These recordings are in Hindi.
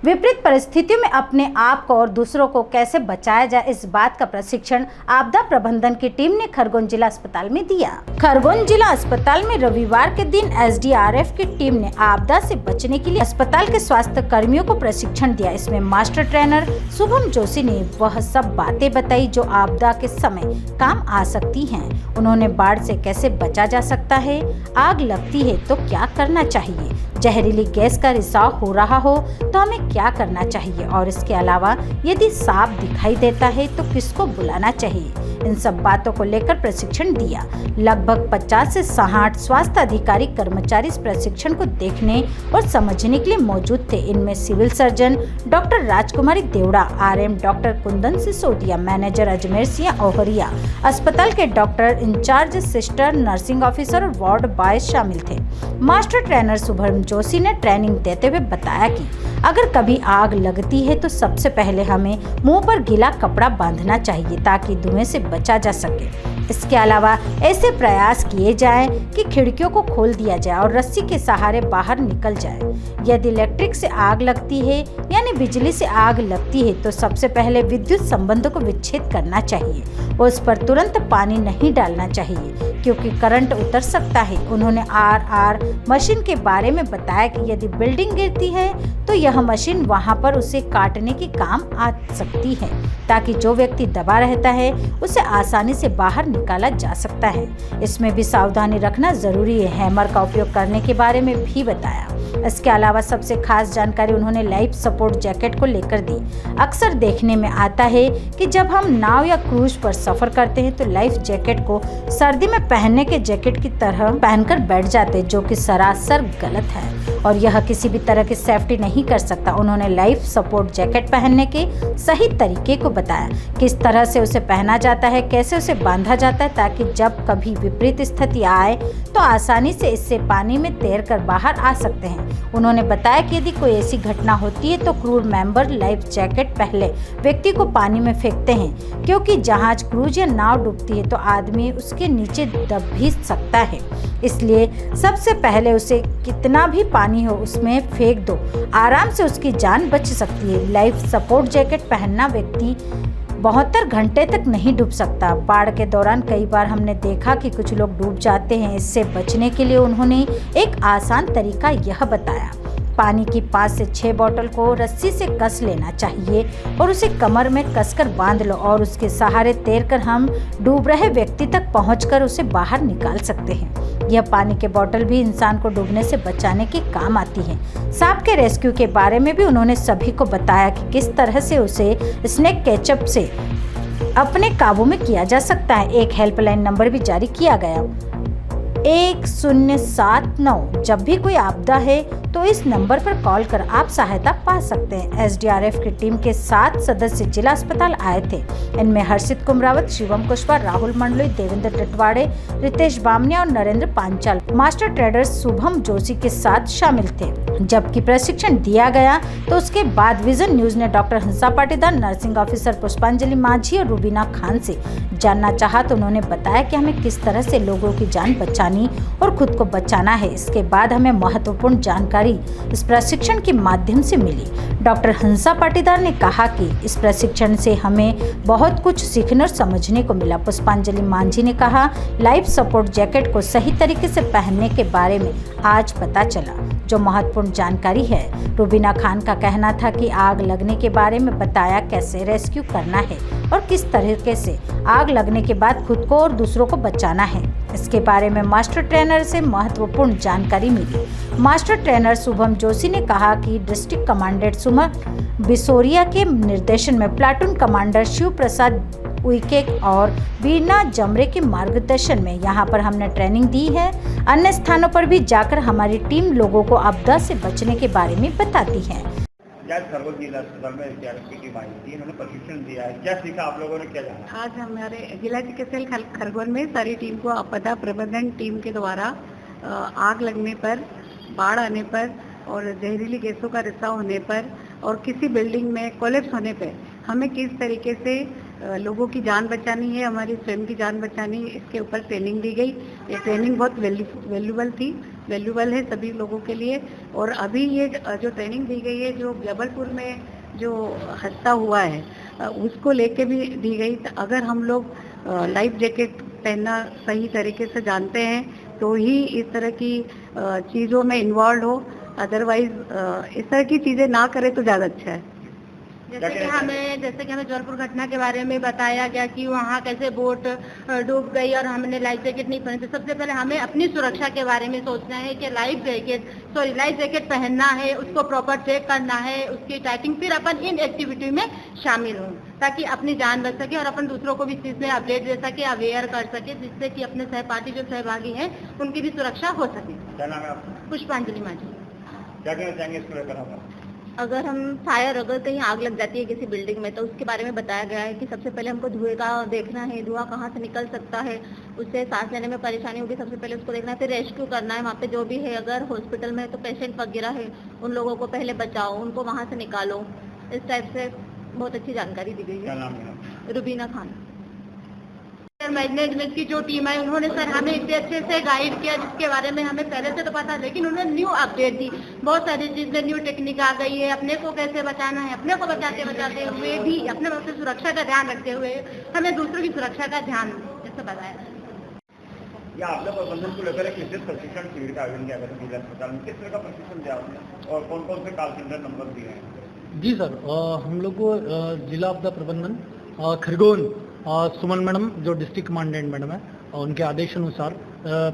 विपरीत परिस्थितियों में अपने आप को और दूसरों को कैसे बचाया जाए, इस बात का प्रशिक्षण आपदा प्रबंधन की टीम ने खरगोन जिला अस्पताल में दिया। खरगोन जिला अस्पताल में रविवार के दिन एसडीआरएफ की टीम ने आपदा से बचने के लिए अस्पताल के स्वास्थ्य कर्मियों को प्रशिक्षण दिया। इसमें मास्टर ट्रेनर शुभम जोशी ने वह सब बातें बताई जो आपदा के समय काम आ सकती हैं। उन्होंने बाढ़ से कैसे बचा जा सकता है, आग लगती है तो क्या करना चाहिए, जहरीली गैस का रिसाव हो रहा हो तो हमें क्या करना चाहिए, और इसके अलावा यदि सांप दिखाई देता है तो किसको बुलाना चाहिए, इन सब बातों को लेकर प्रशिक्षण दिया। लगभग 50 से 60 स्वास्थ्य अधिकारी कर्मचारी इस प्रशिक्षण को देखने और समझने के लिए मौजूद थे। इनमें civil surgeon doctor Rajkumari Devda, RM doctor Kundan Sisodia, manager Ajmer Singh Ohria, अस्पताल के doctor incharge, sister, nursing officer और वार्ड बॉय शामिल थे। मास्टर ट्रेनर शुभम जोशी ने ट्रेनिंग देते हुए बताया कि अगर कभी आग लगती है तो सबसे पहले हमें मुंह पर गीला कपड़ा बांधना चाहिए ताकि धुएं से बचा जा सके। इसके अलावा ऐसे प्रयास किए जाएं कि खिड़कियों को खोल दिया जाए और रस्सी के सहारे बाहर निकल जाए। यदि इलेक्ट्रिक से आग लगती है यानी बिजली से आग लगती है तो सबसे पहले विद्युत संबंधों को विच्छेद करना चाहिए और उस पर तुरंत पानी नहीं डालना चाहिए क्योंकि करंट उतर सकता है। उन्होंने आर मशीन के बारे में बताया कि यदि बिल्डिंग गिरती है तो यह मशीन वहां पर उसे काटने के काम आ सकती है ताकि जो व्यक्ति दबा रहता है उसे आसानी से बाहर निकाला जा सकता है। इसमें भी सावधानी रखना जरूरी है। हैमर का उपयोग करने के बारे में भी बताया। इसके अलावा सबसे खास जानकारी उन्होंने लाइफ सपोर्ट जैकेट को लेकर दी। अक्सर देखने में आता है कि जब हम नाव या क्रूज पर सफर करते हैं तो लाइफ जैकेट को सर्दी में पहनने के जैकेट की तरह पहनकर बैठ जाते हैं, जो कि सरासर गलत है और यह किसी भी तरह की सेफ्टी नहीं कर सकता। उन्होंने लाइफ सपोर्ट जैकेट पहनने के सही तरीके को बताया, किस तरह से उसे पहना जाता है, कैसे उसे बांधा जाता है ताकि जब कभी विपरीत स्थिति आए तो आसानी से इससे पानी में तैरकर बाहर आ सकते हैं। उन्होंने बताया कि यदि कोई ऐसी घटना होती है तो क्रू मेंबर लाइफ जैकेट पहले व्यक्ति को पानी में फेंकते हैं क्योंकि जहाज, क्रूज या नाव डूबती है तो आदमी उसके नीचे दब भी सकता है, इसलिए सबसे पहले उसे कितना भी पानी हो उसमें फेंक दो, आराम से उसकी जान बच सकती है। लाइफ सपोर्ट जैकेट पहनना व्यक्ति 72 घंटे तक नहीं डूब सकता। बाढ़ के दौरान कई बार हमने देखा कि कुछ लोग डूब जाते हैं। इससे बचने के लिए उन्होंने एक आसान तरीका यह बताया, पानी की 5 से 6 बोतल को रस्सी से कस लेना चाहिए और उसे कमर में कसकर बांध लो और उसके सहारे तैरकर हम डूब रहे व्यक्ति तक पहुंचकर उसे बाहर निकाल सकते हैं। यह पानी के बोतल भी इंसान को डूबने से बचाने के काम आती है। सांप के रेस्क्यू के बारे में भी उन्होंने सभी को बताया कि किस तरह से उसे स्नेक केचप से अपने काबू में किया जा सकता है। एक हेल्पलाइन नंबर भी जारी किया गया, 1079। जब भी कोई आपदा है तो इस नंबर पर कॉल कर आप सहायता पा सकते हैं। एसडीआरएफ की टीम के 7 सदस्य जिला अस्पताल आए थे। इनमें हर्षित कुमरावत, शिवम कुशवाहा, राहुल मंडलोई, देवेंद्र टिटवाड़े, रितेश बामनिया और नरेंद्र पांचाल मास्टर ट्रेडर शुभम जोशी के साथ शामिल थे। जबकि प्रशिक्षण दिया गया तो उसके बाद विजन न्यूज ने डॉक्टर हंसा पाटीदार, नर्सिंग ऑफिसर पुष्पांजलि माझी और रूबीना खान से जानना चाहा तो उन्होंने बताया कि हमें किस तरह से लोगों की जान बचानी और खुद को बचाना है। इसके बाद हमें महत्वपूर्ण जानकारी इस प्रशिक्षण के माध्यम से मिली। डॉक्टर हंसा पाटीदार ने कहा कि इस प्रशिक्षण से हमें बहुत कुछ सीखने और समझने को मिला। पुष्पांजलि माझी ने कहा, लाइफ सपोर्ट जैकेट को सही तरीके से पहनने के बारे में आज पता चला, जो महत्वपूर्ण जानकारी है। रूबीना खान का कहना था कि आग लगने के बारे में बताया, कैसे रेस्क्यू करना है और किस तरीके से आग लगने के बाद खुद को और दूसरों को बचाना है। इसके बारे में मास्टर ट्रेनर से महत्वपूर्ण जानकारी मिली। मास्टर ट्रेनर शुभम जोशी ने कहा कि डिस्ट्रिक्ट कमांडेंट सुमन बिसोरिया के निर्देशन में प्लाटून कमांडर शिव प्रसाद उइके और बीना जमरे के मार्गदर्शन में यहाँ पर हमने ट्रेनिंग दी है। अन्य स्थानों पर भी जाकर हमारी टीम लोगों को आपदा से बचने के बारे में बताती है। आज खरगोन जिला अस्पताल में एसडीआरएफ की टीम आई थी, इन्होंने प्रशिक्षण दिया है, क्या सीखा आप लोगों ने, क्या जाना? आज हमारे जिला चिकित्सालय खरगोन में सारी टीम को आपदा प्रबंधन टीम के द्वारा आग लगने पर, बाढ़ आने पर और जहरीली गैसों का रिसाव होने पर और किसी बिल्डिंग में कोलैप्स होने पर हमें किस तरीके से लोगों की जान बचानी है, हमारी स्वयं की जान बचानी है, इसके ऊपर ट्रेनिंग दी गई। ये ट्रेनिंग बहुत वैल्यूबल थी वैल्यूबल है सभी लोगों के लिए। और अभी ये जो ट्रेनिंग दी गई है, जो जबलपुर में जो हादसा हुआ है उसको लेके भी दी गई। तो अगर हम लोग लाइफ जैकेट पहनना सही तरीके से जानते हैं तो ही इस तरह की चीज़ों में इन्वॉल्व हो, अदरवाइज इस तरह की चीज़ें ना करें तो ज़्यादा अच्छा है। जैसे कि हमें जबलपुर घटना के बारे में बताया गया कि वहाँ कैसे बोट डूब गई और हमने लाइफ जैकेट नहीं पहनी। तो सबसे पहले हमें अपनी सुरक्षा के बारे में सोचना है कि लाइफ जैकेट पहनना है, उसको प्रॉपर चेक करना है, उसकी टाइटिंग, फिर अपन इन एक्टिविटी में शामिल हों ताकि अपनी जान बच सके और अपन दूसरों को भी इस चीज़ में अपडेट दे सके, अवेयर कर सके, जिससे कि अपने सहपाठी जो सहभागी हैं उनकी भी सुरक्षा हो सके। क्या नाम है आपका? पुष्पांजलि माझी। क्या कहना चाहेंगे इसको लेकर आप? अगर कहीं आग लग जाती है किसी बिल्डिंग में तो उसके बारे में बताया गया है कि सबसे पहले हमको धुएं का देखना है, धुआं कहाँ से निकल सकता है, उससे सांस लेने में परेशानी होगी, सबसे पहले उसको देखना है। फिर रेस्क्यू करना है, वहाँ पे जो भी है, अगर हॉस्पिटल में है तो पेशेंट वगैरह है उन लोगों को पहले बचाओ, उनको वहाँ से निकालो। इस टाइप से बहुत अच्छी जानकारी दी गई क्या है। नाम है? रुबीना खान। मैनेजमेंट की जो टीम है उन्होंने सर हमें इतने अच्छे से गाइड किया, जिसके बारे में हमें पहले से तो पता, लेकिन उन्होंने न्यू अपडेट दी। बहुत सारी चीजें, न्यू टेक्निक आ गई है, अपने को कैसे बचाना है, अपने को बचाते बचाते हुए भी अपने सुरक्षा का ध्यान रखते हुए हमें दूसरों की सुरक्षा का ध्यान जैसे बताया। या आपदा प्रबंधन को लेकर एक विशेष प्रशिक्षण शिविर का आयोजन किया गया जिला अस्पताल में, किस तरह का प्रशिक्षण दिया आपने और कौन कौन से कॉल सेंटर नंबर दिए हैं? जी सर, हम लोग को जिला आपदा प्रबंधन खरगोन सुमन मैडम जो डिस्ट्रिक्ट कमांडेंट मैडम है, उनके आदेश अनुसार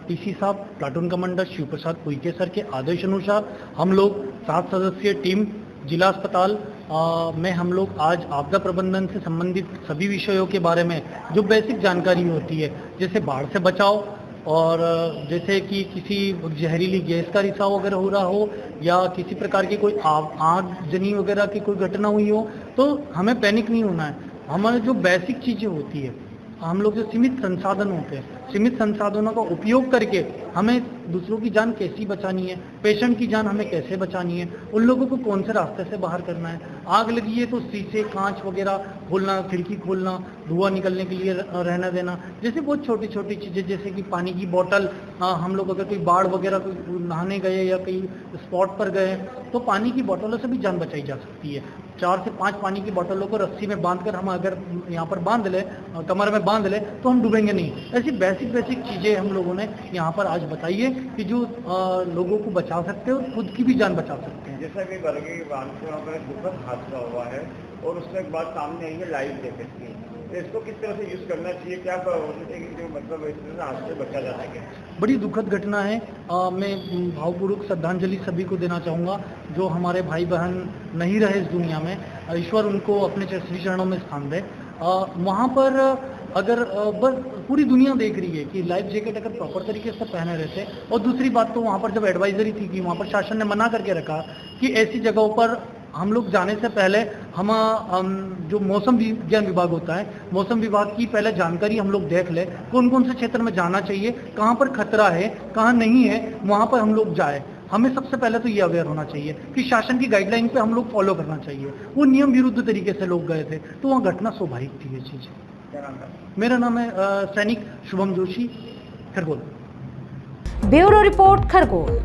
पीसी साहब प्लाटून कमांडर शिव प्रसाद पुइके सर के आदेश अनुसार हम लोग 7 सदस्यीय टीम जिला अस्पताल में हम लोग आज आपदा प्रबंधन से संबंधित सभी विषयों के बारे में जो बेसिक जानकारी होती है, जैसे बाढ़ से बचाव और जैसे कि किसी जहरीली गैस का रिसाव वगैरह हो रहा हो या किसी प्रकार की कोई आगजनी वगैरह की कोई घटना हुई हो, तो हमें पैनिक नहीं होना है। हमारे जो बेसिक चीज़ें होती है, हम लोग जो सीमित संसाधन होते हैं, सीमित संसाधनों का उपयोग करके हमें दूसरों की जान कैसी बचानी है, पेशेंट की जान हमें कैसे बचानी है, उन लोगों को कौन से रास्ते से बाहर करना है। आग लगी है तो शीशे कांच वगैरह खोलना, खिड़की खोलना, धुआं निकलने के लिए रहना देना, जैसे बहुत छोटी छोटी चीज़ें, जैसे कि पानी की बोतल, हम लोग अगर कोई बाढ़ वगैरह कोई नहाने गए या कहीं स्पॉट पर गए तो पानी की बोतलों से भी जान बचाई जा सकती है। 4 से 5 पानी की बोतलों को रस्सी में बांधकर हम अगर यहाँ पर बांध ले, कमर में बांध ले, तो हम डूबेंगे नहीं। ऐसी बेसिक चीज़ें हम लोगों ने यहाँ पर आज बताई है कि जो लोगों को बचा सकते हैं और खुद की भी जान बचा सकते हैं। जैसा कि बरगी बांध से वहाँ पर एक दुखद हादसा हुआ है और उसमें एक बात सामने आई है लाइफ जैकेट की, तो इसको किस तरह से यूज करना चाहिए, क्या होना चाहिए जो मतलब इस तरह से हादसे से बचा जा सके? बड़ी दुखद घटना है। मैं भावपूर्वक श्रद्धांजलि सभी को देना चाहूँगा जो हमारे भाई बहन नहीं रहे इस दुनिया में, ईश्वर उनको अपने श्री चरणों में स्थान दे। वहाँ पर अगर बस पूरी दुनिया देख रही है कि लाइफ जैकेट अगर प्रॉपर तरीके से पहने रहते, और दूसरी बात तो वहाँ पर जब एडवाइजरी थी कि वहाँ पर शासन ने मना करके रखा कि ऐसी जगहों पर हम लोग जाने से पहले हम जो मौसम विज्ञान विभाग होता है, मौसम विभाग की पहले जानकारी हम लोग देख ले, कौन कौन से क्षेत्र में जाना चाहिए, कहाँ पर खतरा है, कहाँ नहीं है, वहाँ पर हम लोग जाए। हमें सबसे पहले तो ये अवेयर होना चाहिए कि शासन की गाइडलाइन पे हम लोग फॉलो करना चाहिए। वो नियम विरुद्ध तरीके से लोग गए थे तो वहाँ घटना स्वाभाविक थी ये चीज़। क्या नाम है? मेरा नाम है सैनिक शुभम जोशी, खरगोन। Bureau report Khargone.